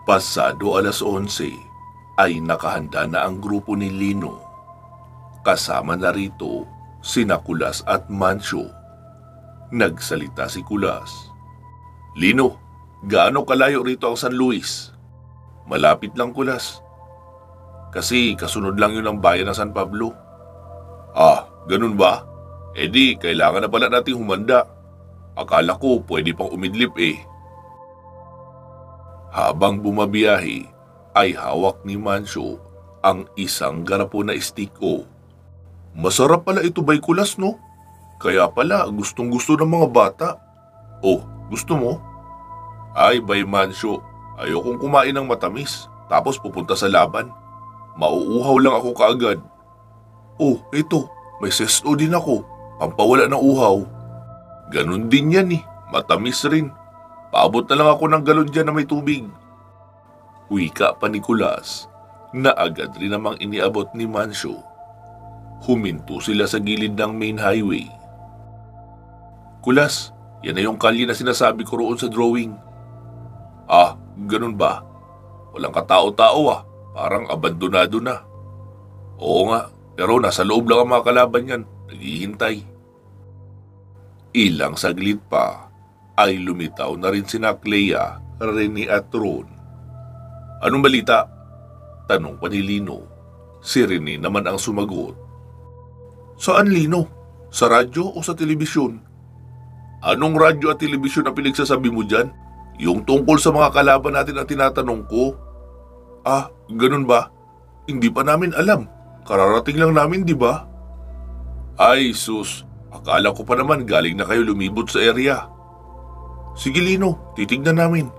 Pasado alas 11 ay nakahanda na ang grupo ni Lino. Kasama na rito sina Kulas at Mancio. Nagsalita si Kulas. "Lino, gaano kalayo rito ang San Luis?" "Malapit lang, Kulas. Kasi kasunod lang yun ang bayan ng San Pablo." "Ah, ganun ba? E di, kailangan na pala nating humanda. Akala ko pwede pang umidlip eh." Habang bumabiyahe, ay hawak ni Mancio ang isang garapon na estiko. "Masarap pala ito, Bay Kulas, no? Kaya pala gustong gusto ng mga bata." "Oh, gusto mo?" "Ay, Bay Mancio, ayokong kumain ng matamis, tapos pupunta sa laban. Mauuhaw lang ako kaagad." "Oh, ito, may sesto din ako, pampawala ng uhaw." "Ganun din yan eh, matamis rin. Paabot na lang ako ng galon dyan na may tubig." Wika pa ni Kulas na agad rin namang iniabot ni Mancio. Huminto sila sa gilid ng main highway. "Kulas, yan na yung kalye na sinasabi ko roon sa drawing." "Ah, ganun ba? Walang katao-tao ah, parang abandonado na." "Oo nga, pero nasa loob lang ang mga kalaban yan, naghihintay." Ilang saglit pa ay lumitaw na rin sina Clea, Rene at Ron. "Anong balita?" tanong pa ni Lino. Si Rene naman ang sumagot. "Saan, Lino? Sa radyo o sa telebisyon?" "Anong radyo at telebisyon ang pinagsasabi mo dyan? Yung tungkol sa mga kalaban natin ang tinatanong ko." "Ah, ganun ba? Hindi pa namin alam. Kararating lang namin, di ba?" "Ay, sus. Akala ko pa naman galing na kayo lumibot sa area." "Sige, Lino, titignan namin."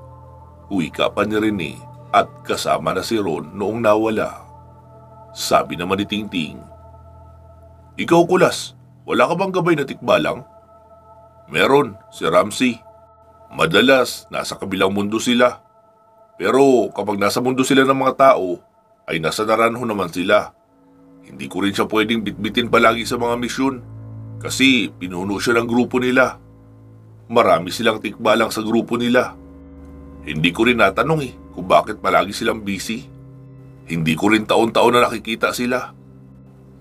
Wika pa ni Rene at kasama na si Ron noong nawala. Sabi naman ni Tingting, "Ikaw, Kulas, wala ka bang gabay na tikbalang?" "Meron, si Ramsey. Madalas nasa kabilang mundo sila. Pero kapag nasa mundo sila ng mga tao, ay nasa Naranjo naman sila. Hindi ko rin siya pwedeng bitbitin palagi sa mga misyon kasi pinuno siya ng grupo nila. Marami silang tikbalang sa grupo nila. Hindi ko rin natanong kung bakit palagi silang busy. Hindi ko rin taon-taon na nakikita sila.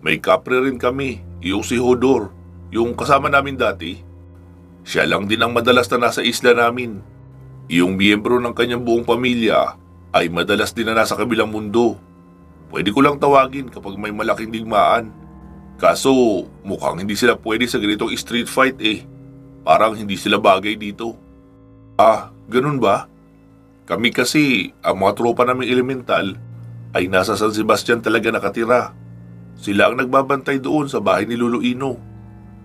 May kapre rin kami, yung si Hodor, yung kasama namin dati. Siya lang din ang madalas na nasa isla namin. Yung miyembro ng kanyang buong pamilya ay madalas din na nasa kabilang mundo. Pwede ko lang tawagin kapag may malaking digmaan. Kaso mukhang hindi sila pwede sa ganitong street fight eh. Parang hindi sila bagay dito." "Ah, ganun ba? Kami kasi, ang mga tropa naming elemental ay nasa San Sebastian talaga nakatira. Sila ang nagbabantay doon sa bahay ni Lolo Ino.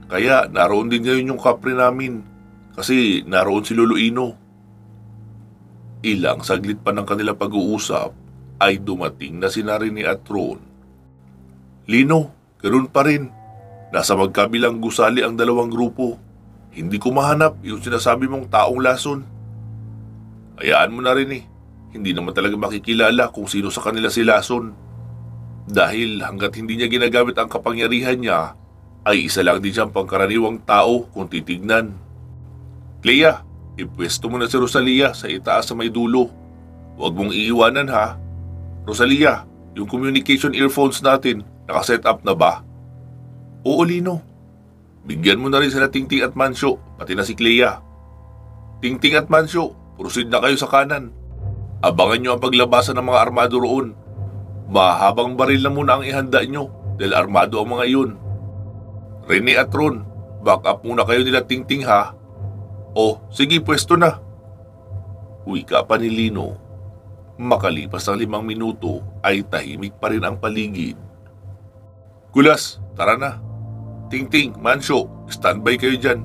Kaya naroon din ngayon yung kapre namin kasi naroon si Lolo Ino." Ilang saglit pa ng kanilang pag-uusap ay dumating na sina Rene at Ron. "Lino, ganun pa rin. Nasa magkabilang gusali ang dalawang grupo. Hindi ko mahanap yung sinasabi mong taong lason." "Hayaan mo na rin eh. Hindi naman talaga makikilala kung sino sa kanila si Lason. Dahil hanggat hindi niya ginagamit ang kapangyarihan niya, ay isa lang din siyang pangkaraniwang tao kung titignan." "Clea, ipwesto mo na si Rosalia sa itaas sa may dulo. Huwag mong iiwanan ha. Rosalia, yung communication earphones natin, nakaset up na ba?" "Oo, Lino." "Bigyan mo na rin sila Tingting at Mancio, pati na si Clea. Tingting at Mancio, proceed na kayo sa kanan. Abangan nyo ang paglabasan ng mga armado roon. Mahabang baril na muna ang ihanda nyo dahil armado ang mga iyon. Rene at Ron, back up muna kayo nila Tingting ha." "Oh, sige, pwesto na." Wika pa ni Lino. Makalipas ang 5 minuto ay tahimik pa rin ang paligid. "Kulas, tara na. Tingting, Mancio, standby kayo dyan.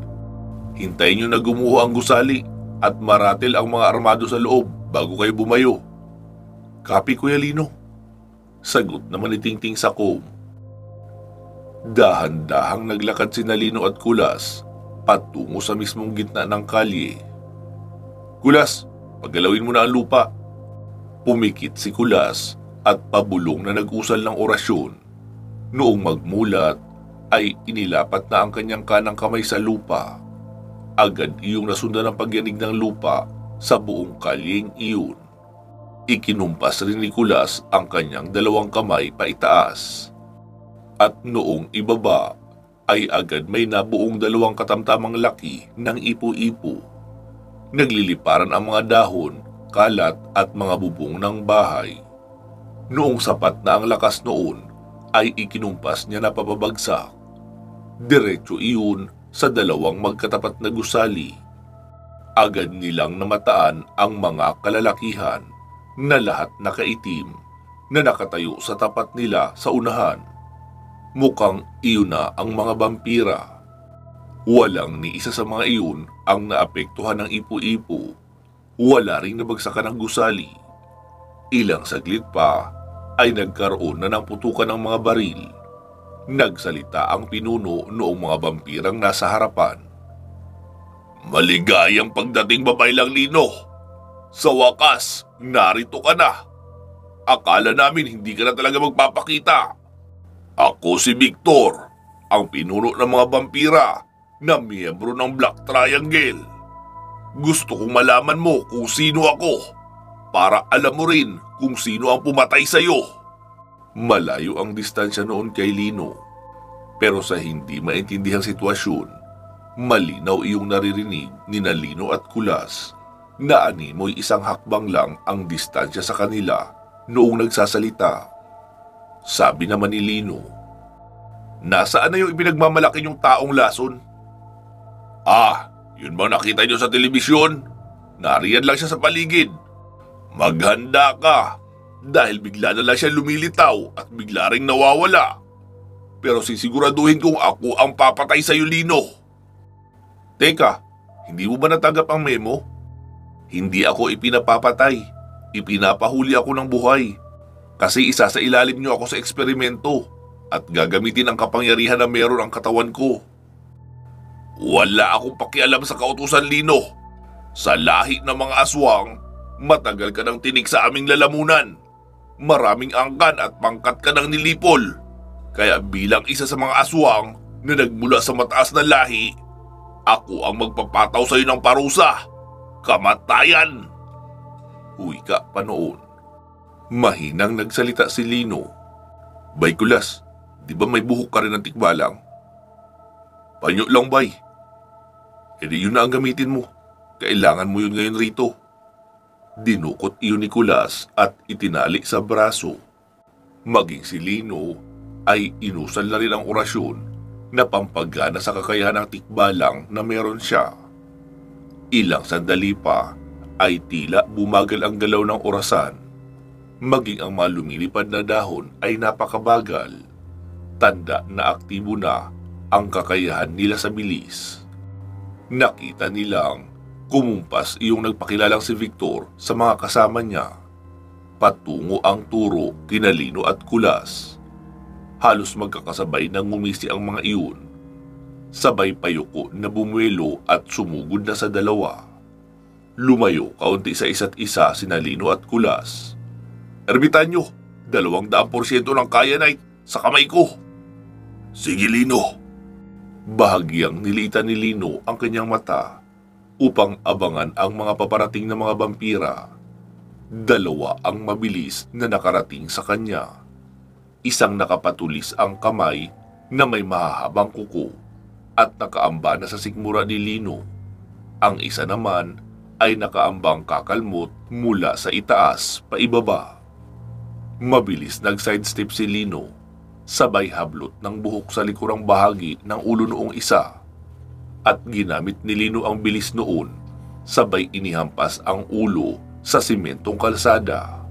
Hintayin nyo na gumuho ang gusali at maratil ang mga armado sa loob bago kayo bumayo." "Copy, Kuya Lino." Sagot naman ni Tingting sa comb. Dahan-dahang naglakad sina Lino at Kulas patungo sa mismong gitna ng kalye. "Kulas, paggalawin mo na ang lupa." Pumikit si Kulas at pabulong na nag-usal ng orasyon. Noong magmulat ay inilapat na ang kanyang kanang kamay sa lupa. Agad iyong nasundan ang pagyanig ng lupa sa buong kalyeng iyon. Ikinumpas rin ni Kulas ang kanyang dalawang kamay paitaas. At noong ibaba ay agad may nabuong dalawang katamtamang laki ng ipo-ipo. Nagliliparan ang mga dahon, kalat at mga bubong ng bahay. Noong sapat na ang lakas noon ay ikinumpas niya na papabagsak. Diretso iyon sa dalawang magkatapat na gusali. Agad nilang namataan ang mga kalalakihan na lahat nakaitim na nakatayo sa tapat nila sa unahan. Mukhang iyon na ang mga vampira. Walang ni isa sa mga iyon ang naapektuhan ng ipo-ipo. Wala ring nabagsakan ng gusali. Ilang saglit pa ay nagkaroon na ng putukan ng mga baril. Nagsalita ang pinuno noong mga vampirang nasa harapan. "Maligayang pagdating, Babaylang Lino. Sa wakas, narito ka na. Akala namin hindi ka na talaga magpapakita. Ako si Victor, ang pinuno ng mga vampira na miyembro ng Black Triangle. Gusto kong malaman mo kung sino ako para alam mo rin kung sino ang pumatay sa'yo." Malayo ang distansya noon kay Lino, pero sa hindi maintindihan sitwasyon, malinaw iyong naririnig ni Lino at Kulas na animoy isang hakbang lang ang distansya sa kanila noong nagsasalita. Sabi naman ni Lino, "Nasaan na yung ipinagmamalaki yung taong lason?" "Ah, yun bang nakita nyo sa telebisyon? Nariyan lang siya sa paligid. Maghanda ka, dahil bigla na lang siya lumilitaw at bigla ring nawawala. Pero sisiguraduhin kong ako ang papatay sa'yo, Lino." "Teka, hindi mo ba natanggap ang memo? Hindi ako ipinapapatay. Ipinapahuli ako ng buhay. Kasi isa sa ilalim niyo ako sa eksperimento at gagamitin ang kapangyarihan na meron ang katawan ko." "Wala akong pakialam sa kautusan, Lino. Sa lahi ng mga aswang, matagal ka nang tinik sa aming lalamunan. Maraming angkan at pangkat ka nang nilipol. Kaya bilang isa sa mga aswang na nagmula sa mataas na lahi, ako ang magpapataw sa iyo ng parusa. Kamatayan!" Wika pa noon. Mahinang nagsalita si Lino. "Bay Kulas, di ba may buhok ka rin ng tikbalang?" "Panyo lang, bay." "E di yun na ang gamitin mo. Kailangan mo yun ngayon rito." Dinukot iyon ni Kulas at itinali sa braso. Maging si Lino ay inusal na rin ang orasyon na pampagana sa kakayahan ng tikbalang na meron siya. Ilang sandali pa ay tila bumagal ang galaw ng orasan. Maging ang mga lumilipad na dahon ay napakabagal. Tanda na aktibo na ang kakayahan nila sa bilis. Nakita nilang kumumpas iyong nagpakilalang si Victor sa mga kasama niya. Patungo ang turo kina Lino at Kulas. Halos magkakasabay nang ngumisi ang mga iyon. Sabay payuko na bumuelo at sumugod na sa dalawa. Lumayo kaunti sa isa't isa sina Lino at Kulas. "Ermitanyo, 200% ng kaya night sa kamay ko." "Sige, Lino." Bahagyang nilitan ni Lino ang kanyang mata upang abangan ang mga paparating na mga vampira. Dalawa ang mabilis na nakarating sa kanya. Isang nakapatulis ang kamay na may mahahabang kuko at nakaamba na sa sikmura ni Lino. Ang isa naman ay nakaambang kakalmot mula sa itaas pa ibaba. Mabilis nag-sidestep si Lino, sabay hablot ng buhok sa likurang bahagi ng ulo noong isa. At ginamit ni Lino ang bilis noon, sabay inihampas ang ulo sa simentong kalsada.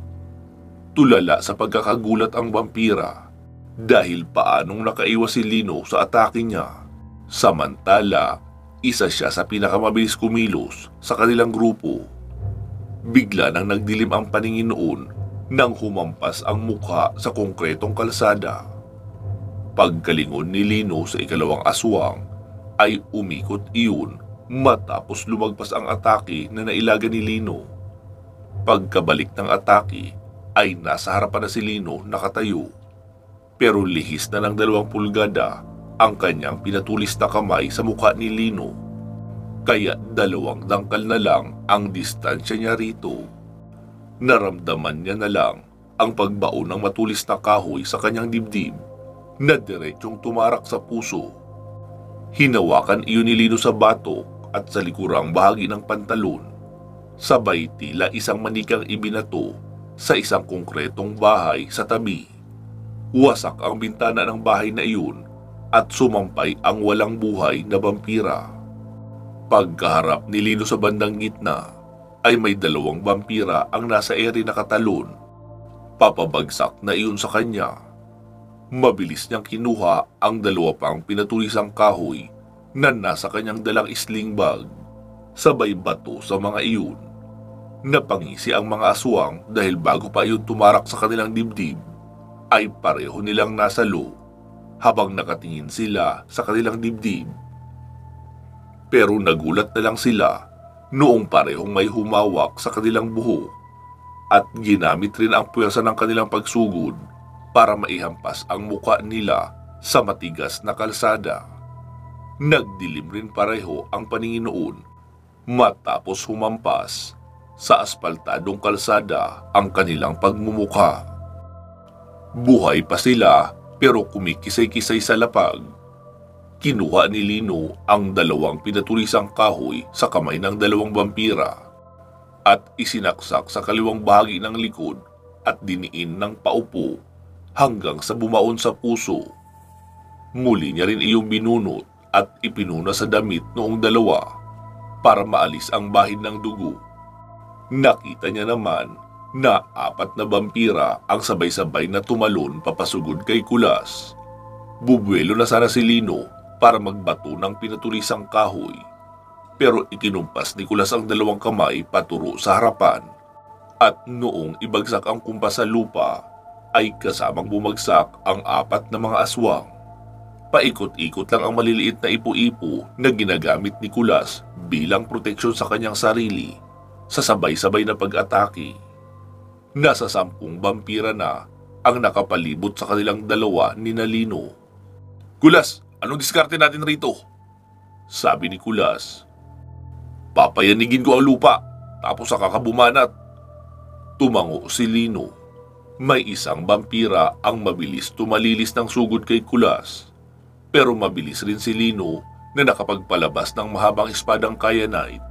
Tulala sa pagkakagulat ang vampira dahil paanong nakaiwas si Lino sa atake niya. Samantala, isa siya sa pinakamabilis kumilos sa kanilang grupo. Bigla nang nagdilim ang paningin noon nang humampas ang mukha sa konkretong kalsada. Pagkalingon ni Lino sa ikalawang aswang ay umikot iyon matapos lumagpas ang atake na nailaga ni Lino. Pagkabalik ng atake ay nasa harapan na si Lino nakatayo, pero lihis na ng 2 pulgada ang kanyang pinatulis na kamay sa mukha ni Lino, kaya 2 dangkal na lang ang distansya niya rito. Naramdaman niya na lang ang pagbaon ng matulis na kahoy sa kanyang dibdib na diretsong tumarak sa puso. Hinawakan iyon ni Lino sa batok at sa likurang bahagi ng pantalon. Sabay tila isang manikang ibinato sa isang konkretong bahay sa tabi. Wasak ang bintana ng bahay na iyon at sumampay ang walang buhay na vampira. Pagkaharap ni Lino sa bandang gitna ay may dalawang vampira ang nasa ere na katalon. Papabagsak na iyon sa kanya. Mabilis niyang kinuha ang dalawa pang pinatulisang kahoy na nasa kanyang dalang sling bag. Sabay bato sa mga iyon. Napangisi ang mga aswang dahil bago pa iyon tumarak sa kanilang dibdib, ay pareho nilang nasalo habang nakatingin sila sa kanilang dibdib. Pero nagulat na lang sila noong parehong may humawak sa kanilang buhok at ginamit rin ang puwersa ng kanilang pagsugod para maihampas ang muka nila sa matigas na kalsada. Nagdilim rin pareho ang paningin noon matapos humampas sa aspaltadong kalsada ang kanilang pagmumukha. Buhay pa sila pero kumikisay-kisay sa lapag. Kinuha ni Lino ang dalawang pinatulisang kahoy sa kamay ng dalawang vampira at isinaksak sa kaliwang bahagi ng likod at diniin ng paupo hanggang sa bumaon sa puso. Muli niya rin iyong binunot at ipinuna sa damit noong dalawa para maalis ang bahid ng dugo. Nakita niya naman na 4 na vampira ang sabay-sabay na tumalon papasugod kay Kulas. Bubuelo na sana si Lino para magbato ng pinatulisang kahoy, pero ikinumpas ni Kulas ang dalawang kamay paturo sa harapan at noong ibagsak ang kumpas sa lupa ay kasamang bumagsak ang 4 na mga aswang. Paikot-ikot lang ang maliliit na ipo-ipo na ginagamit ni Kulas bilang proteksyon sa kanyang sarili sa sabay-sabay na pag-atake. Nasa 10 vampira na ang nakapalibot sa kanilang dalawa ni Lino. "Kulas, anong diskarte natin rito?" sabi ni Kulas. "Papayanigin ko ang lupa, tapos saka ka bumanat." Tumango si Lino. May isang vampira ang mabilis tumalilis ng sugod kay Kulas. Pero mabilis rin si Lino na nakapagpalabas ng mahabang espadang kyanite.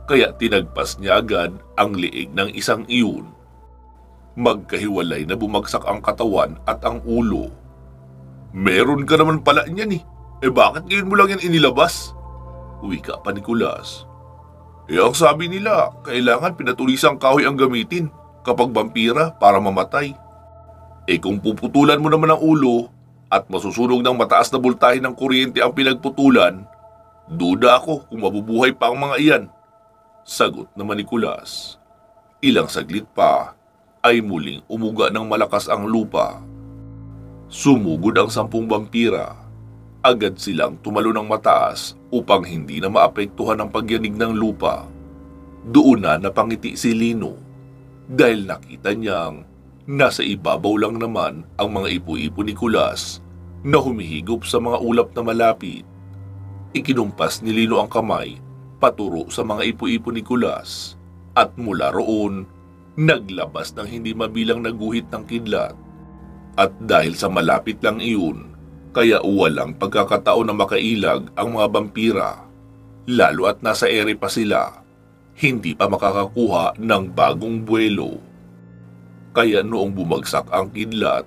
Kaya tinagpas niya agad ang liig ng isang iyon. Magkahiwalay na bumagsak ang katawan at ang ulo. "Meron ka naman pala niyan eh. Bakit ngayon mo lang yan inilabas?" Wika pa ni Kulas. Ang sabi nila, kailangan pinatulisang kahoy ang gamitin kapag vampira para mamatay. Kung puputulan mo naman ang ulo at masusunog ng mataas na boltahe ng kuryente ang pinagputulan, duda ako kung mabubuhay pa ang mga iyan. Sagot naman ni Kulas. Ilang saglit pa ay muling umuga ng malakas ang lupa. Sumugod ang 10 vampira. Agad silang tumalo ng mataas upang hindi na maapektuhan ang pagyanig ng lupa. Doon na napangiti si Lino dahil nakita niyang nasa ibabaw lang naman ang mga ipo-ipo ni Kulas na humihigop sa mga ulap na malapit. Ikinumpas ni Lino ang kamay paturo sa mga ipo-ipo ni Kulas at mula roon naglabas ng hindi mabilang na guhit ng kidlat. At dahil sa malapit lang iyon, kaya walang pagkakataon na makailag ang mga vampira. Lalo at nasa ere pa sila, hindi pa makakakuha ng bagong buwelo. Kaya noong bumagsak ang kidlat,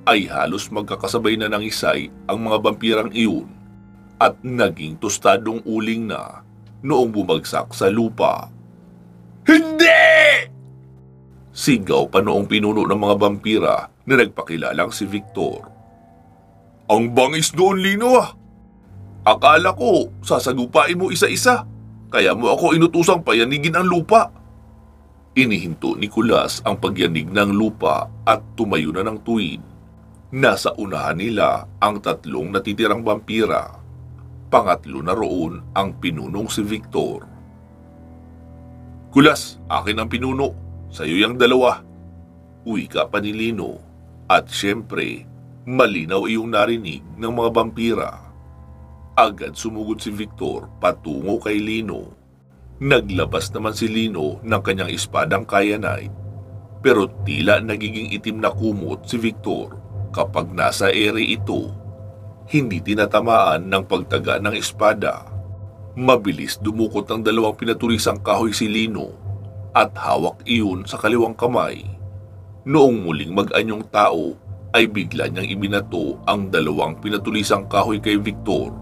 ay halos magkakasabay na ng isay ang mga vampirang iyon at naging tostadong uling na noong bumagsak sa lupa. "Hindi!" Sigaw pa noong pinuno ng mga vampira na nagpakilalang si Victor. "Ang bangis doon, Lino ah! Akala ko sasagupain mo isa-isa, kaya mo ako inutusang payanigin ang lupa." Inihinto ni Kulas ang pagyanig ng lupa at tumayo na ng tuwid. Nasa unahan nila ang 3 natitirang vampira. Pangatlo na roon ang pinunong si Victor. "Kulas, akin ang pinuno. Sa'yo yung 2. Wika pa ni Lino. At syempre, malinaw iyong narinig ng mga vampira. Agad sumugod si Victor patungo kay Lino. Naglabas naman si Lino ng kanyang espadang kyanite pero tila nagiging itim na kumot si Victor kapag nasa ere ito. Hindi tinatamaan ng pagtaga ng espada. Mabilis dumukot ang dalawang pinatulisang kahoy si Lino at hawak iyon sa kaliwang kamay. Noong muling mag-anyong tao ay bigla niyang ibinato ang dalawang pinatulisang kahoy kay Victor.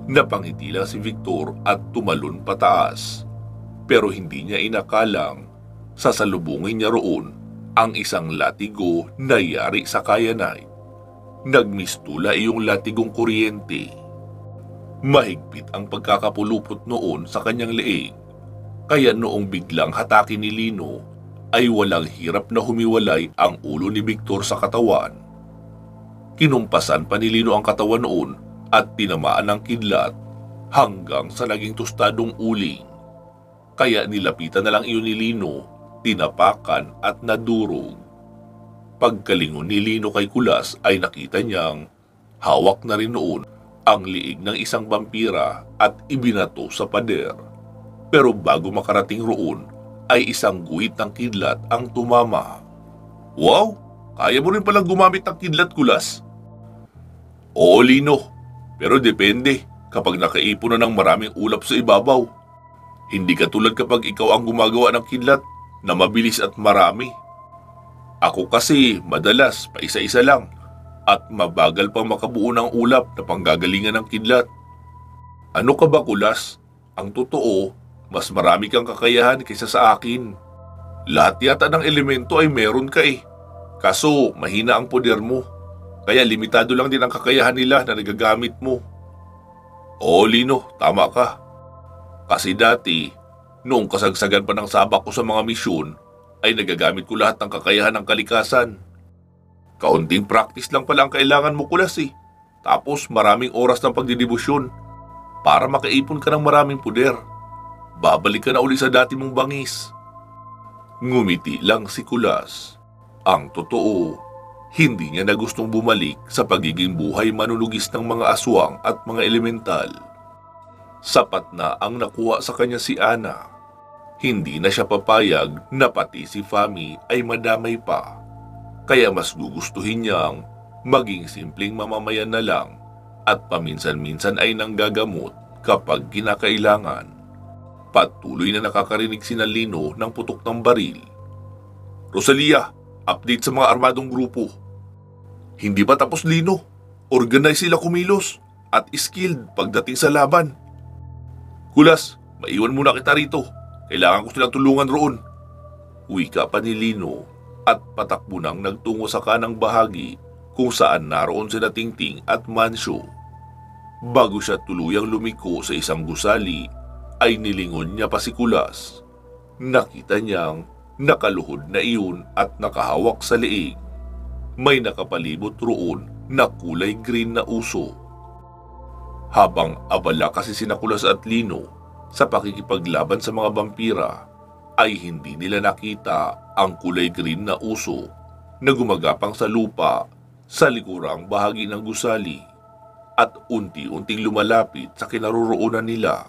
Napangiti lang si Victor at tumalon pataas. Pero hindi niya inakalang sasalubungin niya roon ang isang latigo na yari sa kayanay. Nagmistula iyong latigong kuryente. Mahigpit ang pagkakapulupot noon sa kanyang leeg, kaya noong biglang hatakin ni Lino ay walang hirap na humiwalay ang ulo ni Victor sa katawan. Kinumpasan pa ni Lino ang katawan noon at tinamaan ng kidlat hanggang sa naging tostadong uling. Kaya nilapitan na lang iyon ni Lino, tinapakan at nadurog. Pagkalingon ni Lino kay Kulas ay nakita niyang hawak na rin noon ang liig ng isang vampira at ibinato sa pader. Pero bago makarating roon ay isang guhit ng kidlat ang tumama. Wow! Kaya mo rin palang gumamit ng kidlat, Kulas? Oo, Lino. Pero depende kapag nakaipon na ng maraming ulap sa ibabaw. Hindi katulad kapag ikaw ang gumagawa ng kidlat na mabilis at marami. Ako kasi madalas pa isa-isa lang at mabagal pang makabuo ng ulap na panggagalingan ng kidlat. Ano ka ba, Kulas? Ang totoo, mas marami kang kakayahan kaysa sa akin. Lahat yata ng elemento ay meron ka eh. Kaso mahina ang poder mo. Kaya limitado lang din ang kakayahan nila na nagagamit mo. Oo, Lino, tama ka. Kasi dati, noong kasagsagan pa ng sabak ko sa mga misyon, ay nagagamit ko lahat ng kakayahan ng kalikasan. Kaunting practice lang pala ang kailangan mo, Kulas eh. Tapos maraming oras ng pagdidibusyon para makaipon ka ng maraming puder. Babalik ka na uli sa dati mong bangis. Ngumiti lang si Kulas. Ang totoo, hindi niya na gustong bumalik sa pagiging buhay manunugis ng mga aswang at mga elemental. Sapat na ang nakuha sa kanya si Ana. Hindi na siya papayag na pati si Fami ay madamay pa. Kaya mas gugustuhin niyang maging simpleng mamamayan na lang at paminsan-minsan ay nanggagamot kapag kinakailangan. Patuloy na nakakarinig si Lino ng putok ng baril. Rosalia, update sa mga armadong grupo. Hindi pa tapos, Lino. Organize sila kumilos at skilled pagdating sa laban. Kulas, maiwan muna kita rito. Kailangan ko silang tulungan roon. Wika pa ni Lino at patakbo nang nagtungo sa kanang bahagi kung saan naroon sina Tingting at Mansyo. Bago siya tuluyang lumiko sa isang gusali, ay nilingon niya pa si Kulas. Nakita niyang nakaluhod na iyon at nakahawak sa leeg. May nakapalibot roon na kulay green na uso. Habang abala kasi sina Kulas at Lino sa pakikipaglaban sa mga vampira, ay hindi nila nakita ang kulay green na uso na gumagapang sa lupa sa likurang bahagi ng gusali at unti-unting lumalapit sa kinaroroonan nila.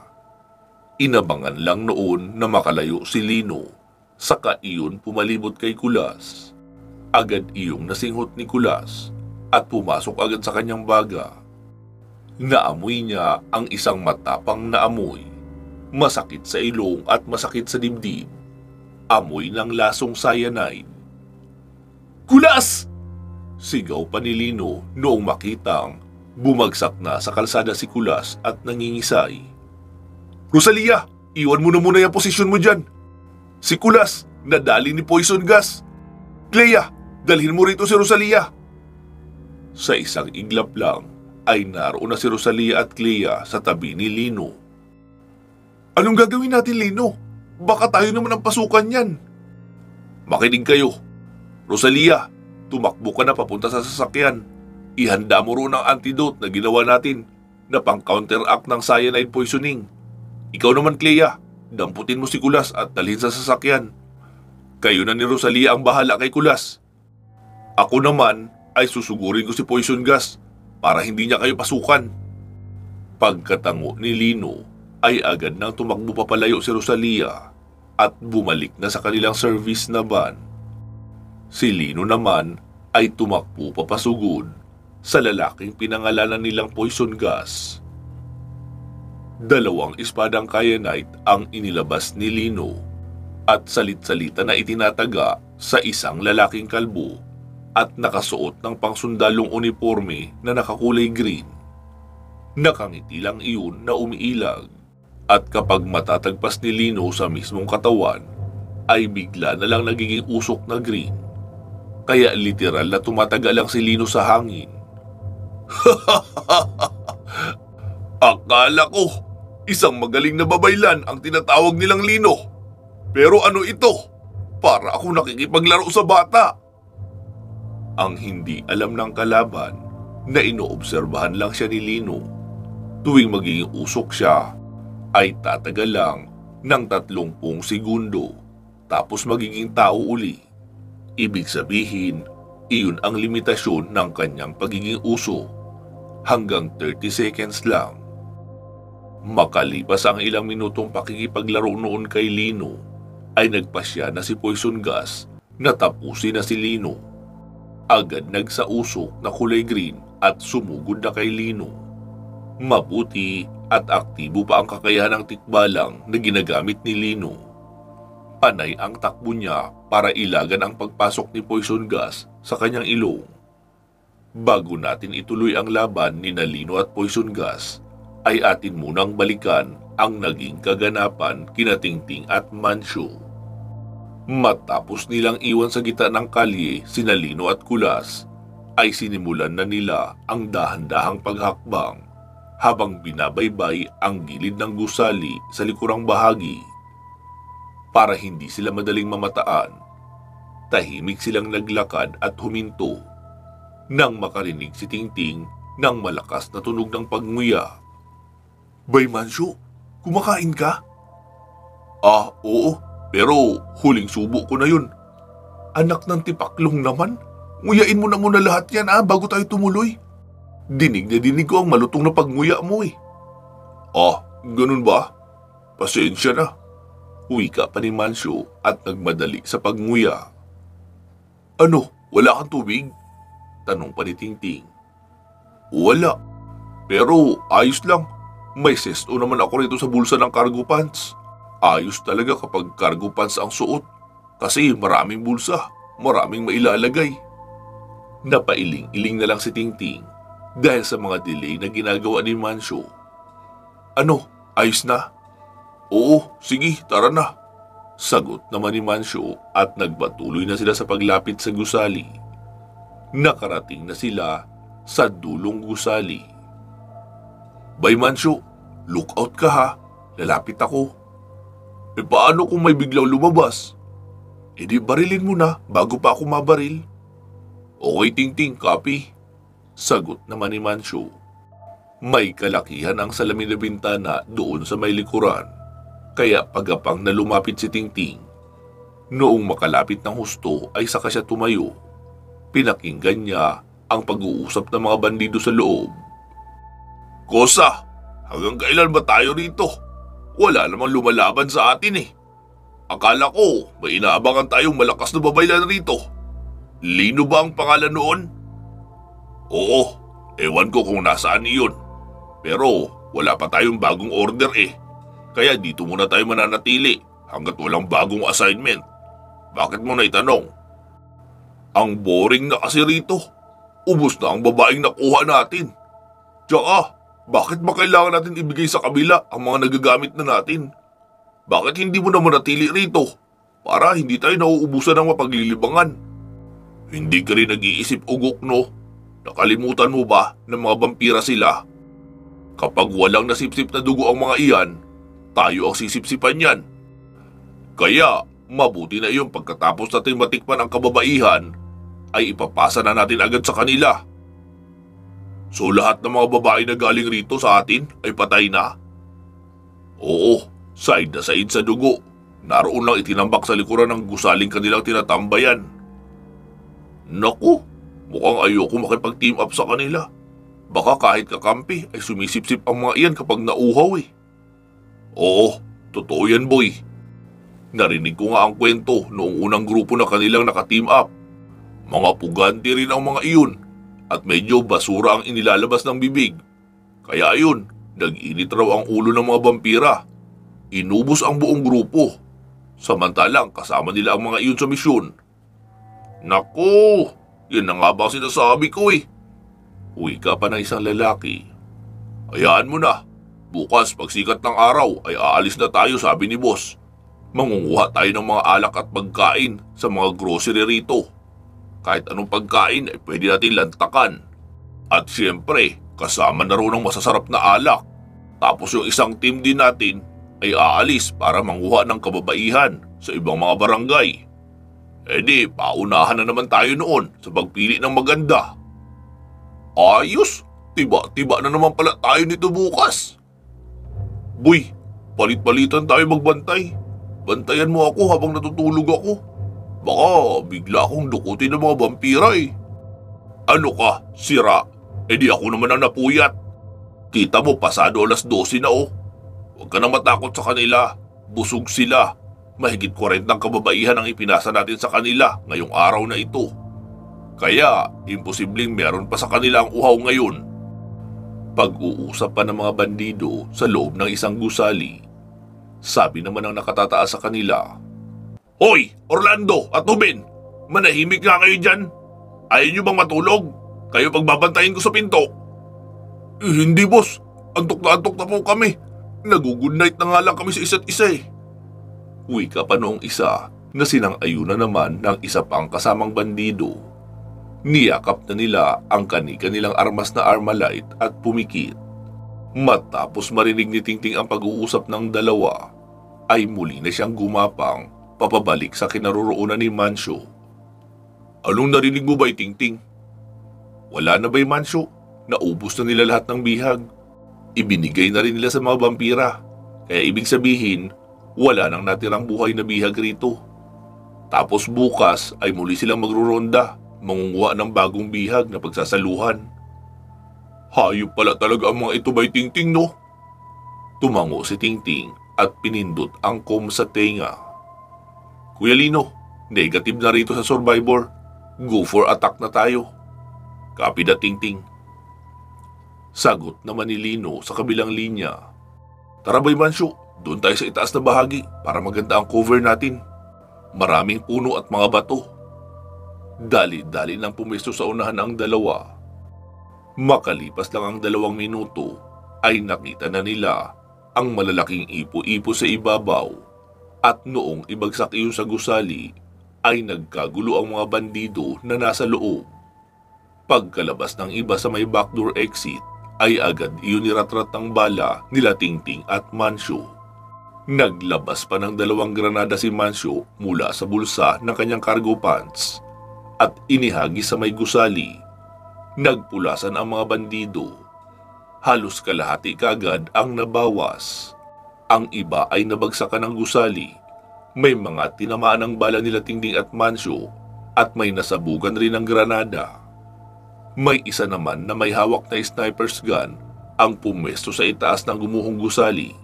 Inabangan lang noon na makalayo si Lino, saka iyon pumalibot kay Kulas. Agad iyong nasinghot ni Kulas at pumasok agad sa kanyang baga. Naamoy niya ang isang matapang na amoy, masakit sa ilong at masakit sa dibdib. Amoy ng lasong cyanide. Kulas! Sigaw pa ni Lino noong makitang bumagsak na sa kalsada si Kulas at nangingisay. Rosalia, iwan mo na muna yung posisyon mo dyan. Si Kulas, nadali ni poison gas. Clea, dalhin mo rito si Rosalia. Sa isang iglap lang ay naroon na si Rosalia at Clea sa tabi ni Lino. Anong gagawin natin, Lino? Baka tayo naman ang pasukan yan. Makinig kayo. Rosalia, tumakbo ka na papunta sa sasakyan. Ihanda mo roon ang antidote na ginawa natin na pang-counteract ng cyanide poisoning. Ikaw naman, Clea, damputin mo si Kulas at dalhin sa sasakyan. Kayo na ni Rosalia ang bahala kay Kulas. Ako naman ay susugurin ko si poison gas para hindi niya kayo pasukan. Pagkatango ni Lino ay agad nang tumakbo papalayo si Rosalia at bumalik na sa kanilang service na van. Si Lino naman ay tumakbo papasugod sa lalaking pinangalanan nilang poison gas. Dalawang espadang kyanite ang inilabas ni Lino at salit-salita na itinataga sa isang lalaking kalbo at nakasuot ng pangsundalong uniforme na nakakulay green. Nakangiti lang iyon na umiilag at kapag matatagpas ni Lino sa mismong katawan ay bigla na lang nagiging usok na green. Kaya literal na tumataga lang si Lino sa hangin. Akala ko isang magaling na babaylan ang tinatawag nilang Lino. Pero ano ito? Para ako nakikipaglaro sa bata. Ang hindi alam ng kalaban na inoobserbahan lang siya ni Lino. Tuwing magiging usok siya, ay tatagal lang ng 30 segundo tapos magiging tao uli. Ibig sabihin, iyon ang limitasyon ng kanyang pagiging uso. Hanggang 30 seconds lang. Makalipas ang ilang minutong pakikipaglaro noon kay Lino, ay nagpasya na si Poison Gas na tapusin na si Lino. Agad nagsausok na kulay green at sumugod na kay Lino. Mabuti at aktibo pa ang kakayahan ng tikbalang na ginagamit ni Lino. Panay ang takbo niya para ilagan ang pagpasok ni Poison Gas sa kanyang ilong. Bago natin ituloy ang laban ni Lino at Poison Gas, ay atin munang balikan ang naging kaganapan kina Tingting at Mancio. Matapos nilang iwan sa gitna ng kalye sina Lino at Kulas, ay sinimulan na nila ang dahan-dahang paghakbang habang binabaybay ang gilid ng gusali sa likurang bahagi. Para hindi sila madaling mamataan, tahimik silang naglakad at huminto nang makarinig si Tingting ng malakas na tunog ng pagnguya. Bay Mancio, kumakain ka? Ah, oo, pero huling subo ko na yun. Anak ng tipaklong naman, nguyain mo na muna lahat yan bago tayo tumuloy. Dinig na dinig ko ang malutong na pagnguya mo eh. Ah, ganun ba? Pasensya na. Wika pa ni Mancio at nagmadali sa pagnguya. Ano, wala kang tubig? Tanong pa ni Tingting. Wala, pero ayos lang. May sesto naman ako rito sa bulsa ng cargo pants. Ayos talaga kapag cargo pants ang suot. Kasi maraming bulsa, maraming mailalagay. Napailing-iling na lang si Tingting dahil sa mga delay na ginagawa ni Mancio. Ano, ayos na? Oo, sige, tara na. Sagot naman ni Mancio at nagpatuloy na sila sa paglapit sa gusali. Nakarating na sila sa dulong gusali. Bay Mancio, look out ka ha. Lalapit ako. Paano kung may biglang lumabas? Di barilin mo na bago pa ako mabaril. Okay Tingting, copy. Sagot naman ni Mancio. May kalakihan ang salamin na bintana doon sa may likuran. Kaya pagapang na lumapit si Tingting. Noong makalapit ng husto ay saka siya tumayo. Pinakinggan niya ang pag-uusap ng mga bandido sa loob. Kosa, hanggang kailan ba tayo rito? Wala namang lumalaban sa atin eh. Akala ko may inaabangan tayong malakas na babaylan rito. Lino ba ang pangalan noon? Oo, ewan ko kung nasaan iyon. Pero wala pa tayong bagong order eh. Kaya dito muna tayo mananatili hanggat walang bagong assignment. Bakit mo na itanong? Ang boring na kasi rito. Ubus na ang babaeng nakuha natin. Tsaka, bakit ba kailangan natin ibigay sa kabila ang mga nagagamit na natin? Bakit hindi mo na manatili rito para hindi tayo nauubusan ng mapaglilibangan? Hindi ka rin nag-iisip ugok no? Nakalimutan mo ba na mga vampira sila? Kapag walang nasipsip na dugo ang mga iyan, tayo ang sisipsipan yan. Kaya, mabuti na iyon pagkatapos natin matikman ang kababaihan, ay ipapasa na natin agad sa kanila. So lahat ng mga babae na galing rito sa atin ay patay na? Oo, side na side sa dugo. Naroon lang itinambak sa likuran ng gusaling kanilang tinatambayan. Naku, mukhang ayoko makipag-team up sa kanila. Baka kahit kakampi ay sumisipsip ang mga iyan kapag nauhaw eh. Oo, totoo yan boy. Narinig ko nga ang kwento noong unang grupo na kanilang naka-team up Mga puganti rin ang mga iyon at medyo basura ang inilalabas ng bibig. Kaya ayun, nag-init raw ang ulo ng mga vampira. Inubos ang buong grupo. Samantalang kasama nila ang mga iyon sa misyon. Naku, yan na nga ba ang sinasabi ko eh. Wika pa ng isang lalaki. Hayaan mo na. Bukas pagsikat ng araw ay aalis na tayo, sabi ni boss. Mangunguha tayo ng mga alak at pagkain sa mga grocery rito. Kahit anong pagkain ay pwede natin lantakan. At siyempre, kasama na rin ng masasarap na alak. Tapos yung isang team din natin ay aalis para manguha ng kababaihan sa ibang mga barangay. Eh di, paunahan na naman tayo noon sa pagpili ng maganda. Ayos! Tiba-tiba na naman pala tayo nito bukas. Boy, palit-palitan tayo magbantay. Bantayan mo ako habang natutulog ako. Baka bigla akong dukutin ng mga vampira eh. Ano ka, sira? Eh di ako naman ang napuyat. Kita mo, pasado 12:00 na oh. Huwag ka na matakot sa kanila. Busog sila. Mahigit 40 kababaihan ang ipinasa natin sa kanila ngayong araw na ito. Kaya, imposibleng meron pa sa kanila ang uhaw ngayon. Pag-uusap pa ng mga bandido sa loob ng isang gusali. Sabi naman ng nakatataas sa kanila, Hoy, Orlando at Ruben! Manahimik nga kayo dyan! Ayaw nyo bang matulog? Kayo pagbabantayin ko sa pinto. Hindi boss, antok na po kami. Nag-good night na nga lang kami sa isa't isa eh. Wika pa noong isa na sinang-ayuna naman ng isa pang kasamang bandido. Niyakap na nila ang kani-kanilang armas na Armalite at pumikit. Matapos marinig ni Tingting ang pag-uusap ng dalawa, ay muli na siyang gumapang papabalik sa kinaroroonan ni Mancio. Anong narinig mo ba, Tingting? Wala na ba, Mancio? Naubos na nila lahat ng bihag. Ibinigay na rin nila sa mga vampira. Kaya ibig sabihin, wala nang natirang buhay na bihag rito. Tapos bukas ay muli silang magruronda, mangunguha ng bagong bihag na pagsasaluhan. Hayop pala talaga ang mga ito, bay Tingting, no? Tumango si Tingting at pinindot ang com sa tenga. Kuya Lino, negative na rito sa Survivor. Go for attack na tayo. Copy na, Tingting. Sagot naman ni Lino sa kabilang linya. Tara bay Mancio, doon tayo sa itaas na bahagi para maganda ang cover natin. Maraming puno at mga bato. Dali-dali nang pumesto sa unahan ang dalawa. Makalipas lang ang 2 minuto ay nakita na nila ang malalaking ipo-ipo sa ibabaw at noong ibagsak iyon sa gusali ay nagkagulo ang mga bandido na nasa loob. Pagkalabas ng iba sa may backdoor exit ay agad iyon niratrat ng bala nila Tingting at Mancio. Naglabas pa ng 2 granada si Mancio mula sa bulsa ng kanyang cargo pants at inihagis sa may gusali. Nagpulasan ang mga bandido. Halos kalahati kaagad ang nabawas. Ang iba ay nabagsakan ng gusali. May mga tinamaan ng bala nila Tingting at Mancio at may nasabugan rin ng granada. May isa naman na may hawak na sniper's gun ang pumwesto sa itaas ng gumuhong gusali.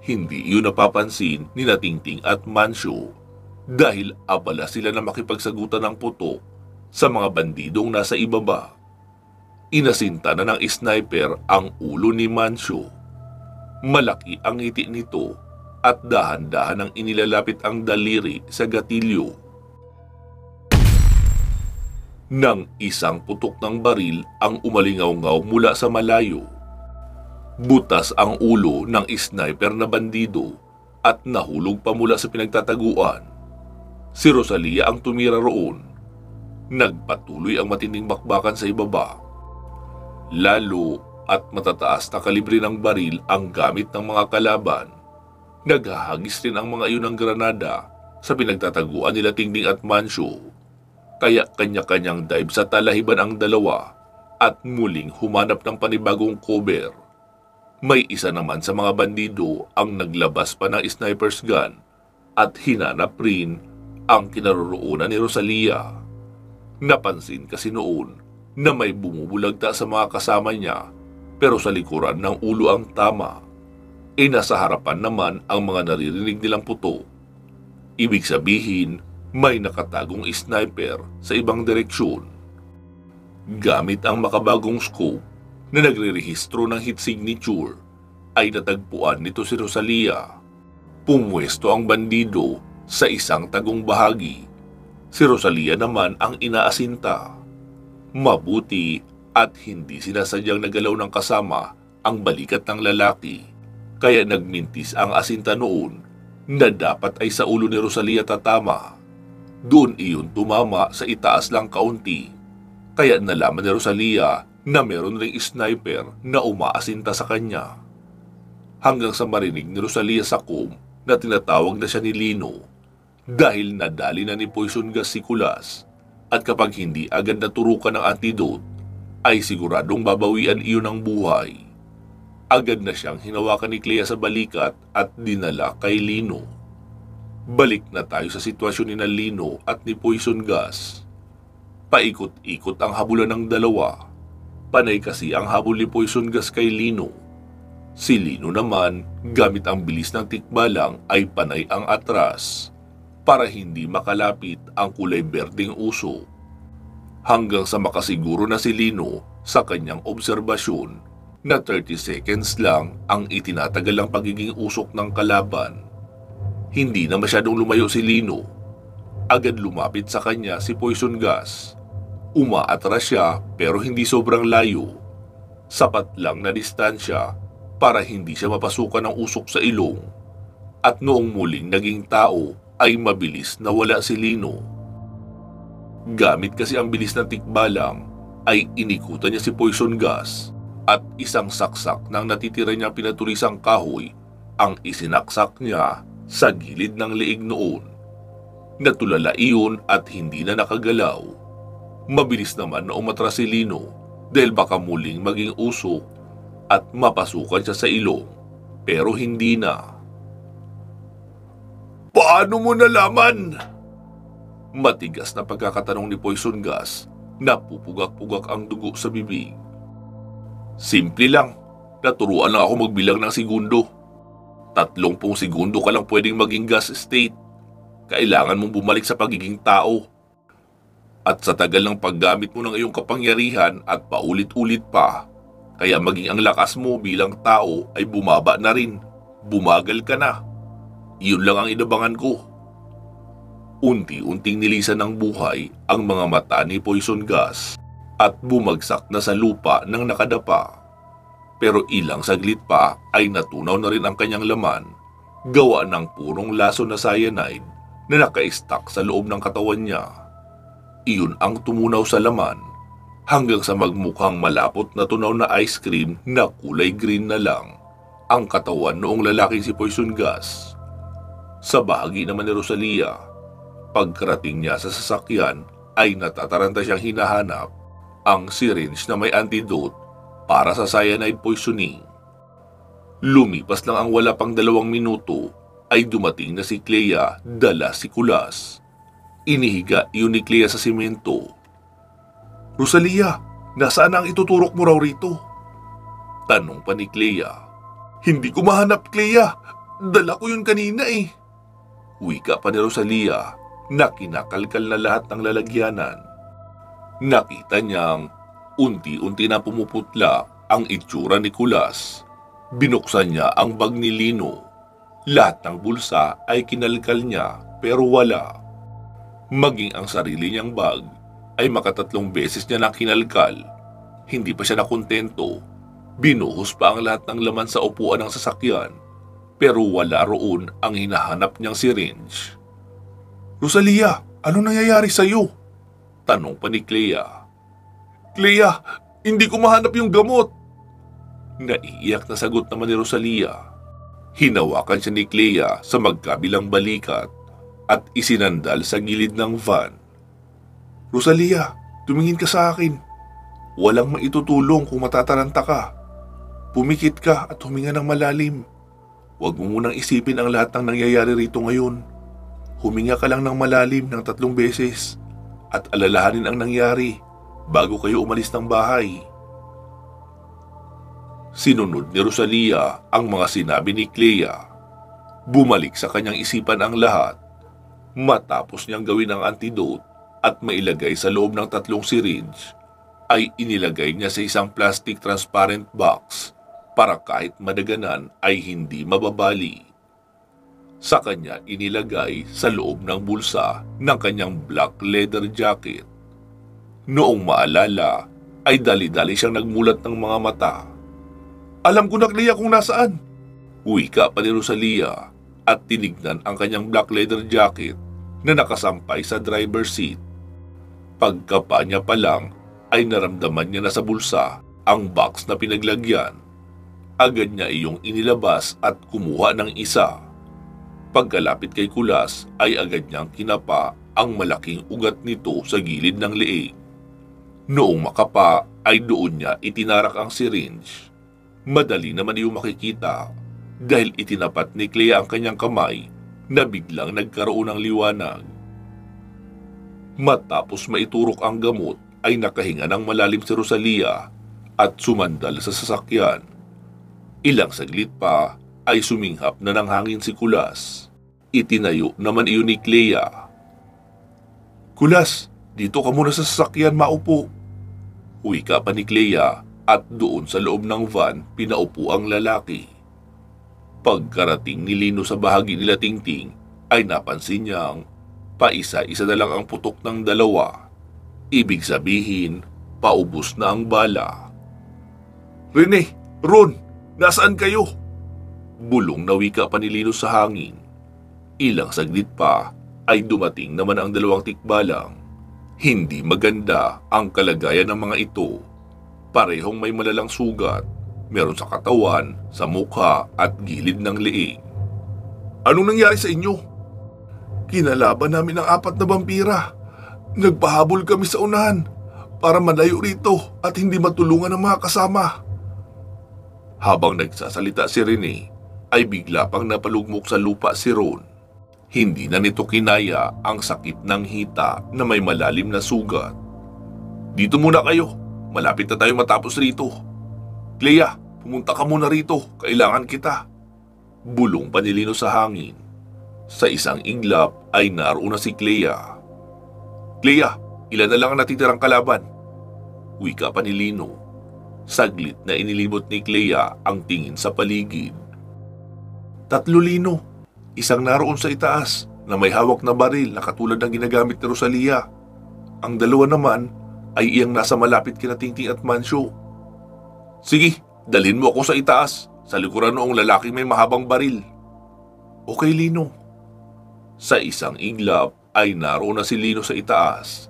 Hindi iyon napapansin ni Tingting at Mancio dahil abala sila na makipagsagutan ng putok sa mga bandidong nasa ibaba. Inasinta na ng sniper ang ulo ni Mancio. Malaki ang ngiti nito at dahan-dahan ang inilalapit ang daliri sa gatilyo. Nang isang putok ng baril ang umalingaw-ngaw mula sa malayo. Butas ang ulo ng sniper na bandido at nahulog pa mula sa pinagtataguan. Si Rosalia ang tumira roon. Nagpatuloy ang matinding bakbakan sa ibaba. Lalo at matataas na kalibre ng baril ang gamit ng mga kalaban. Naghahagis rin ang mga iyon ng granada sa pinagtataguan nila Tingting at Mancio. Kaya kanya-kanyang dive sa talahiban ang dalawa at muling humanap ng panibagong cover. May isa naman sa mga bandido ang naglabas pa ng sniper's gun at hinanap rin ang kinaroroonan ni Rosalia. Napansin kasi noon na may bumubulagta sa mga kasama niya pero sa likuran ng ulo ang tama. Nasa harapan naman ang mga naririnig nilang puto. Ibig sabihin, may nakatagong sniper sa ibang direksyon. Gamit ang makabagong scope na nagre-rehistro ng hit signature, ay natagpuan nito si Rosalia. Pumwesto ang bandido sa isang tagong bahagi. Si Rosalia naman ang inaasinta. Mabuti at hindi sinasadyang nagalaw ng kasama ang balikat ng lalaki, kaya nagmintis ang asinta noon na dapat ay sa ulo ni Rosalia tatama. Doon iyon tumama sa itaas lang kaunti, kaya nalaman ni Rosalia na meron ring sniper na umaasinta sa kanya. Hanggang sa marinig ni Rosalia sa com na tinatawag na siya ni Lino dahil nadali na ni poison gas si Kulas, at kapag hindi agad naturukan ng antidote ay siguradong babawian iyon ng buhay. Agad na siyang hinawakan ni Clea sa balikat at dinala kay Lino. Balik na tayo sa sitwasyon ni Lino at ni poison gas. Paikot-ikot ang habulan ng dalawa. Panay kasi ang habol ni poison gas kay Lino. Si Lino naman, gamit ang bilis ng tikbalang ay panay ang atras para hindi makalapit ang kulay berdeng uso. Hanggang sa makasiguro na si Lino sa kanyang obserbasyon na 30 seconds lang ang itinatagal ang pagiging usok ng kalaban. Hindi na masyadong lumayo si Lino. Agad lumapit sa kanya si poison gas. Umaatras siya pero hindi sobrang layo. Sapat lang na distansya para hindi siya mapasukan ng usok sa ilong. At noong muling naging tao ay mabilis na wala si Lino. Gamit kasi ang bilis ng tikbalang ay inikutan niya si poison gas at isang saksak ng natitira niyang pinatulisang kahoy ang isinaksak niya sa gilid ng leeg noon. Natulala iyon at hindi na nakagalaw. Mabilis naman na umatras si Lino dahil baka muling maging usok at mapasukan siya sa ilong, pero hindi na. Paano mo nalaman? Matigas na pagkakatanong ni poison gas, napupugak-pugak ang dugo sa bibig. Simple lang, naturuan lang ako magbilang ng segundo. 30 segundo ka lang pwedeng maging gas state. Kailangan mong bumalik sa pagiging tao. At sa tagal ng paggamit mo ng iyong kapangyarihan at paulit-ulit pa, kaya maging ang lakas mo bilang tao ay bumaba na rin. Bumagal ka na. Iyon lang ang inabangan ko. Unti-unting nilisan ng buhay ang mga mata ni poison gas at bumagsak na sa lupa ng nakadapa. Pero ilang saglit pa ay natunaw na rin ang kanyang laman, gawa ng purong laso na cyanide na naka-stack sa loob ng katawan niya. Iyon ang tumunaw sa laman hanggang sa magmukhang malapot na tunaw na ice cream na kulay green na lang ang katawan noong lalaking si poison gas. Sa bahagi naman ni Rosalia, pagkarating niya sa sasakyan ay natataranta siyang hinahanap ang syringe na may antidote para sa cyanide poisoning. Lumipas lang ang wala pang 2 minuto ay dumating na si Clea dala si Kulas. Inihiga iyon ni Clea sa simento. Rosalia, nasaan ang ituturok mo raw rito? Tanong pa ni Clea. Hindi ko mahanap, Clea. Dala ko yun kanina eh. Wika pa ni Rosalia na kinakalkal na lahat ng lalagyanan. Nakita niyang unti-unti na pumuputla ang itsura ni Kulas. Binuksan niya ang bag ni Lino. Lahat ng bulsa ay kinalkal niya pero wala. Maging ang sarili niyang bag ay makatatlong beses niya na kinalkal. Hindi pa siya nakontento. Binuhos pa ang lahat ng laman sa upuan ng sasakyan pero wala roon ang hinahanap niyang syringe. Rosalia, anong nangyayari sa iyo? Tanong pa ni Clea. Clea, hindi ko mahanap yung gamot. Naiiyak na sagot naman ni Rosalia. Hinawakan siya ni Clea sa magkabilang balikat at isinandal sa gilid ng van. Rosalia, tumingin ka sa akin. Walang maitutulong kung matataranta ka. Pumikit ka at huminga ng malalim. Huwag mo munang isipin ang lahat ng nangyayari rito ngayon. Huminga ka lang ng malalim ng 3 beses at alalahanin ang nangyari bago kayo umalis ng bahay. Sinunod ni Rosalia ang mga sinabi ni Clea. Bumalik sa kanyang isipan ang lahat. Matapos niyang gawin ang antidote at mailagay sa loob ng 3 syringe, ay inilagay niya sa isang plastic transparent box para kahit madaganan ay hindi mababali. Sa kanya inilagay sa loob ng bulsa ng kanyang black leather jacket. Noong maalala ay dali-dali siyang nagmulat ng mga mata. "Alam ko na, Clea, kung nasaan," wika pa ni Rosalia at tinignan ang kanyang black leather jacket na nakasampay sa driver seat. Pagkapa niya pa lang ay naramdaman niya na sa bulsa ang box na pinaglagyan. Agad niya iyong inilabas at kumuha ng isa. Pagkalapit kay Kulas ay agad niyang kinapa ang malaking ugat nito sa gilid ng leeg. Noong makapa ay doon niya itinarak ang syringe. Madali naman iyong makikita dahil itinapat ni Clea ang kanyang kamay na biglang nagkaroon ng liwanag. Matapos maiturok ang gamot ay nakahinga ng malalim si Rosalia at sumandal sa sasakyan. Ilang saglit pa ay suminghap na ng hangin si Kulas. Itinayo naman iyon ni Clea. "Kulas, dito ka muna sa sasakyan, maupo." Wika pa ni Clea at doon sa loob ng van pinaupo ang lalaki. Pagkarating ni Lino sa bahagi nila Tingting ay napansin niyang paisa-isa na lang ang putok ng dalawa. Ibig sabihin, paubos na ang bala. "Rene, Ron, nasaan kayo?" Bulong na wika pa ni Lino sa hangin. Ilang saglit pa ay dumating naman ang 2 tikbalang. Hindi maganda ang kalagayan ng mga ito. Parehong may malalang sugat, meron sa katawan, sa mukha at gilid ng leeg. "Anong nangyari sa inyo?" "Kinalaban namin ang 4 na vampira. Nagpahabol kami sa unahan para malayo rito at hindi matulungan ng mga kasama." Habang nagsasalita si Rene, ay bigla pang napalugmok sa lupa si Ron. Hindi na nito kinaya ang sakit ng hita na may malalim na sugat. "Dito muna kayo, malapit na tayo matapos rito. Clea, pumunta ka muna rito, kailangan kita." Bulong pa ni Lino sa hangin. Sa isang iglap ay naroon na si Clea. "Clea, ilan na lang ang natitirang kalaban?" Wika pa ni Lino. Saglit na inilibot ni Clea ang tingin sa paligid. 3, Lino. Isang naroon sa itaas na may hawak na baril na katulad ng ginagamit ni Rosalia. Ang 2 naman ay iyang nasa malapit kina Tingting at Mancio. "Sige, dalhin mo ako sa itaas, sa likuran noong lalaking may mahabang baril." "Okay, Lino." Sa isang iglap ay naroon na si Lino sa itaas.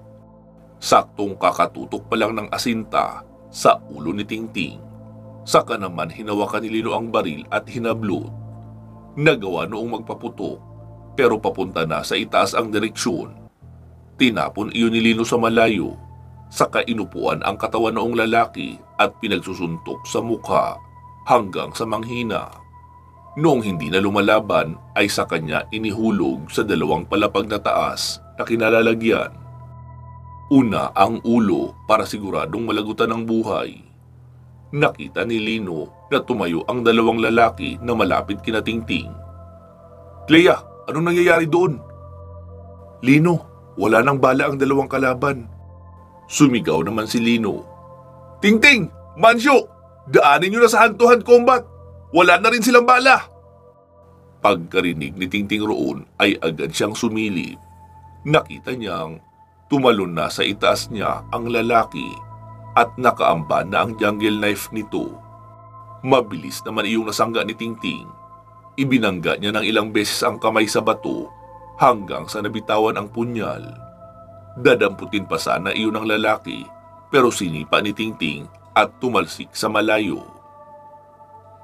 Saktong kakatutok pa lang ng asinta sa ulo ni Tingting. Saka naman hinawakan ni Lino ang baril at hinablot. Nagawa noong magpaputok, pero papunta na sa itaas ang direksyon. Tinapon iyon ni Lino sa malayo, saka inupuan ang katawan noong lalaki at pinagsusuntok sa mukha hanggang sa manghina. Noong hindi na lumalaban ay sa kanya inihulog sa 2 palapag na taas na kinalalagyan. Una ang ulo para siguradong malagutan ng buhay. Nakita ni Lino na tumayo ang 2 lalaki na malapit kina Tingting. "Clea, anong nangyayari doon?" "Lino, wala nang bala ang 2 kalaban." Sumigaw naman si Lino. "Tingting! Mancio! Daanin nyo na sa hand-to-hand combat! Wala na rin silang bala!" Pagkarinig ni Tingting roon ay agad siyang sumilip. Nakita niyang tumalon na sa itaas niya ang lalaki at nakaamba na ang jungle knife nito. Mabilis naman iyong nasangga ni Tingting. Ibinangga niya ng ilang beses ang kamay sa bato hanggang sa nabitawan ang punyal. Dadamputin pa sana iyon ng lalaki pero sinipa ni Tingting at tumalsik sa malayo.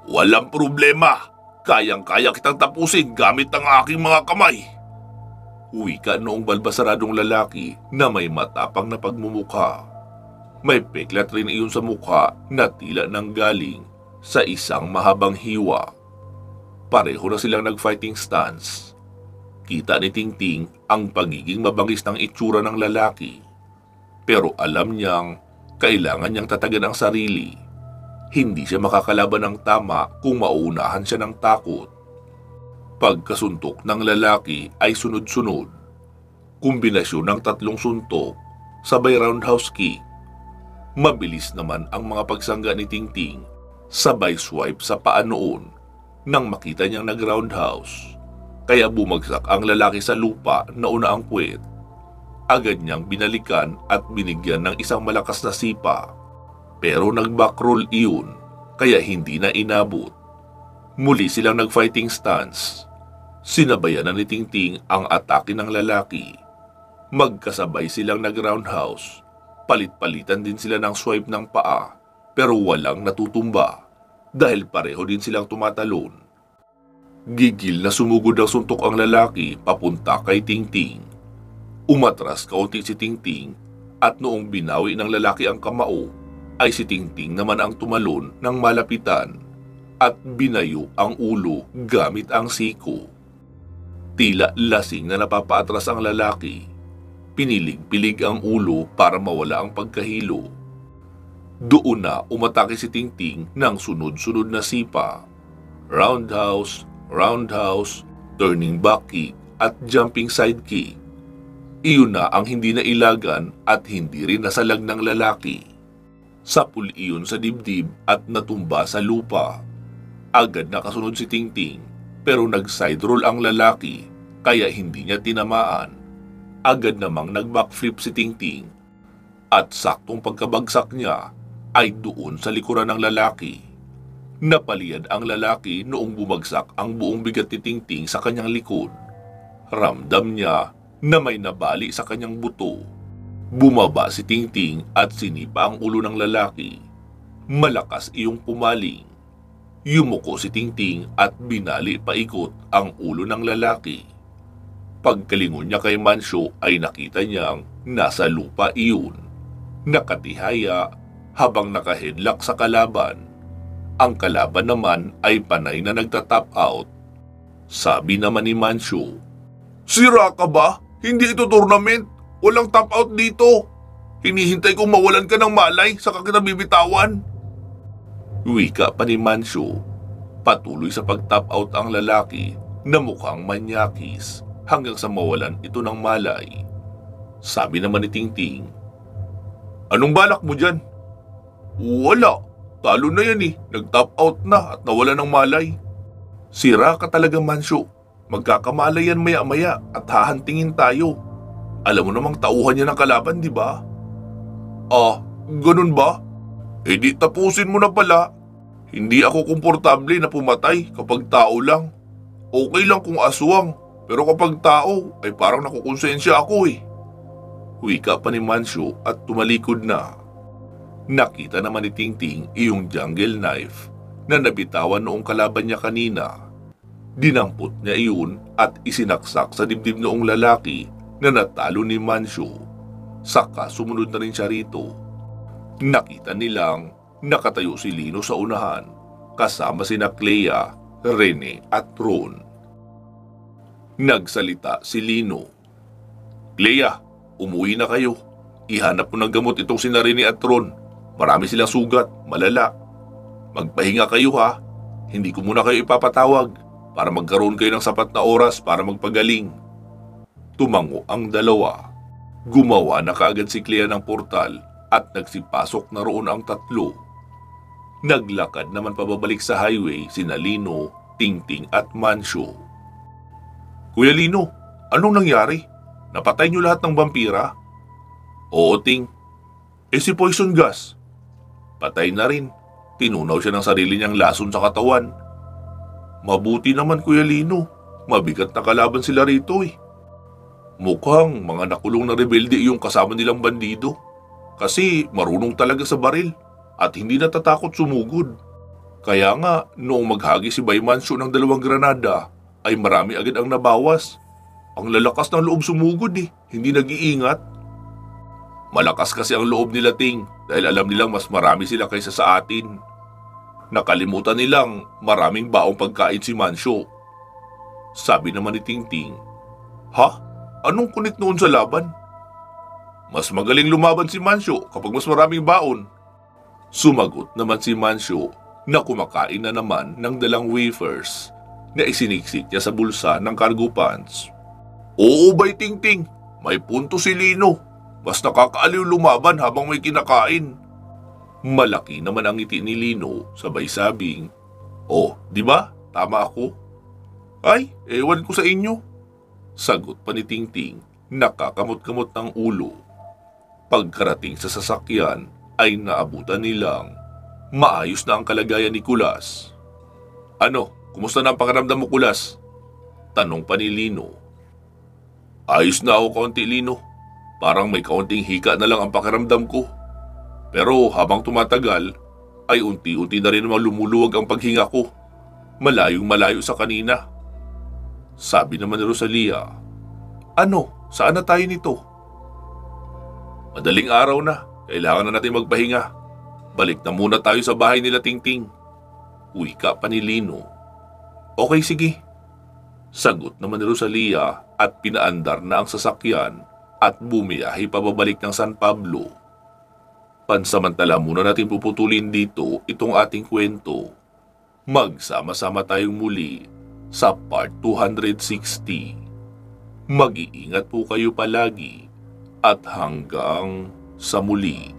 "Walang problema! Kayang-kaya kitang tapusin gamit ang aking mga kamay!" Wika noong balbasaradong lalaki na may matapang na pagmumukha. May peklat rin iyon sa mukha na tila nang galing sa isang mahabang hiwa. Pareho na silang nag-fighting stance. Kita ni Tingting ang pagiging mabangis ng itsura ng lalaki. Pero alam niyang kailangan niyang tatagan ang sarili. Hindi siya makakalaban ng tama kung mauunahan siya ng takot. Pagkasuntok ng lalaki ay sunod-sunod. Kombinasyon ng 3 suntok, sabay roundhouse kick. Mabilis naman ang mga pagsangga ni Tingting, sabay swipe sa paa noon nang makita niyang nag-roundhouse. Kaya bumagsak ang lalaki sa lupa na una ang puwet. Agad niyang binalikan at binigyan ng isang malakas na sipa. Pero nag-backroll iyon, kaya hindi na inabot. Muli silang nag-fighting stance. Sinabayan na ni Tingting ang atake ng lalaki. Magkasabay silang nag-roundhouse. Palit-palitan din sila ng swipe ng paa, pero walang natutumba dahil pareho din silang tumatalon. Gigil na sumugod ang suntok ang lalaki papunta kay Tingting. Umatras kaunti si Tingting at noong binawi ng lalaki ang kamao, ay si Tingting naman ang tumalon ng malapitan at binayo ang ulo gamit ang siko. Tila lasing na napapaatras ang lalaki. Pinilig-pilig ang ulo para mawala ang pagkahilo. Doon na umatake si Tingting ng sunod-sunod na sipa. Roundhouse, roundhouse, turning back kick at jumping side kick. Iyon na ang hindi na ilagan at hindi rin nasalag ng lalaki. Sapul iyon sa dibdib at natumba sa lupa. Agad nakasunod si Tingting pero nag-side roll ang lalaki kaya hindi niya tinamaan. Agad namang nag-backflip si Tingting at saktong pagkabagsak niya ay doon sa likuran ng lalaki. Napaliyad ang lalaki noong bumagsak ang buong bigat ni Tingting sa kanyang likod. Ramdam niya na may nabali sa kanyang buto. Bumaba si Tingting at sinipa ang ulo ng lalaki. Malakas iyong pumaling. Yumuko si Tingting at binali paikot ang ulo ng lalaki. Pagkalingon niya kay Mancio ay nakita niyang nasa lupa iyon. Nakatihaya habang nakaheadlock sa kalaban. Ang kalaban naman ay panay na nagtatap out. Sabi naman ni Mancio, "Sira ka ba? Hindi ito tournament. Walang tap out dito. Hinihintay kong mawalan ka ng malay saka kita bibitawan." Wika pa ni Mancio. Patuloy sa pag-tap out ang lalaki na mukhang manyakis hanggang sa mawalan ito ng malay. Sabi naman ni Tingting, "Anong balak mo dyan?" "Wala. Talo na yan eh. Nag-tap out na at nawala ng malay." "Sira ka talaga, Mancio. Magkakamalay yan maya-maya at hahantingin tayo. Alam mo namang tauhan niya ng kalaban, di ba?" "Ah, ganun ba? Eh di tapusin mo na pala. Hindi ako komportable na pumatay kapag tao lang. Okay lang kung aswang, pero kapag tao ay parang nakukonsensya ako eh." Wika pa ni Mancio at tumalikod na. Nakita naman ni Tingting iyong jungle knife na nabitawan noong kalaban niya kanina. Dinampot niya iyon at isinaksak sa dibdib noong lalaki na natalo ni Mancio. Saka sumunod na rin siya rito. Nakita nilang nakatayo si Lino sa unahan kasama sina Clea, Rene at Ron. Nagsalita si Lino, "Clea, umuwi na kayo. Ihanap mo ng gamot itong sina Rene at Ron. Marami silang sugat, malala. Magpahinga kayo ha. Hindi ko muna kayo ipapatawag para magkaroon kayo ng sapat na oras para magpagaling." Tumango ang dalawa. Gumawa na kaagad si Clea ng portal at nagsipasok na roon ang tatlo. Naglakad naman pababalik sa highway sina Lino, Tingting at Mancio. "Kuya Lino, anong nangyari? Napatay niyo lahat ng vampira?" "Oo, Ting." "Eh si Poison Gas?" "Patay na rin. Tinunaw siya ng sarili niyang lason sa katawan." "Mabuti naman, Kuya Lino. Mabigat na kalaban sila rito eh." "Mukhang mga nakulong na rebelde yung kasama nilang bandido. Kasi marunong talaga sa baril at hindi natatakot sumugod. Kaya nga noong maghagi si Bay Mancio ng 2 granada ay marami agad ang nabawas. Ang lalakas ng loob sumugod eh, hindi nag-iingat." "Malakas kasi ang loob nila, Ting, dahil alam nilang mas marami sila kaysa sa atin. Nakalimutan nilang maraming baong pagkain si Mancio." Sabi naman ni Tingting, "Ha? Anong kunit noon sa laban?" "Mas magaling lumaban si Mancio kapag mas maraming baon." Sumagot naman si Mancio na kumakain na naman ng dalang wafers na isiniksik niya sa bulsa ng cargo pants. "Oo ba'y Tingting? May punto si Lino. Mas nakakaaliw lumaban habang may kinakain. Malaki naman ang ngiti ni Lino, sabay sabing, "Oh, di ba? Tama ako." "Ay, ewan ko sa inyo." Sagot pa ni Tingting, nakakamot-kamot ng ulo. Pagkarating sa sasakyan ay naabutan nilang maayos na ang kalagayan ni Kulas. "Ano, kumusta na ang pakiramdam mo, Kulas?" Tanong pa ni Lino. "Ayos na ako kaunti, Lino. Parang may kaunting hika na lang ang pakiramdam ko. Pero habang tumatagal, ay unti-unti na rin namang lumuluwag ang paghinga ko. Malayong malayo sa kanina." Sabi naman ni Rosalia, "Ano, saan na tayo nito?" "Madaling araw na, kailangan na natin magpahinga. Balik na muna tayo sa bahay nila Tingting." Wika pa ni Lino. "Okay, sige." Sagot naman ni Rosalia at pinaandar na ang sasakyan at bumiyahe pababalik ng San Pablo. Pansamantala muna natin puputulin dito itong ating kwento. Magsama-sama tayong muli sa part 260. Mag-iingat po kayo palagi at hanggang sa muli.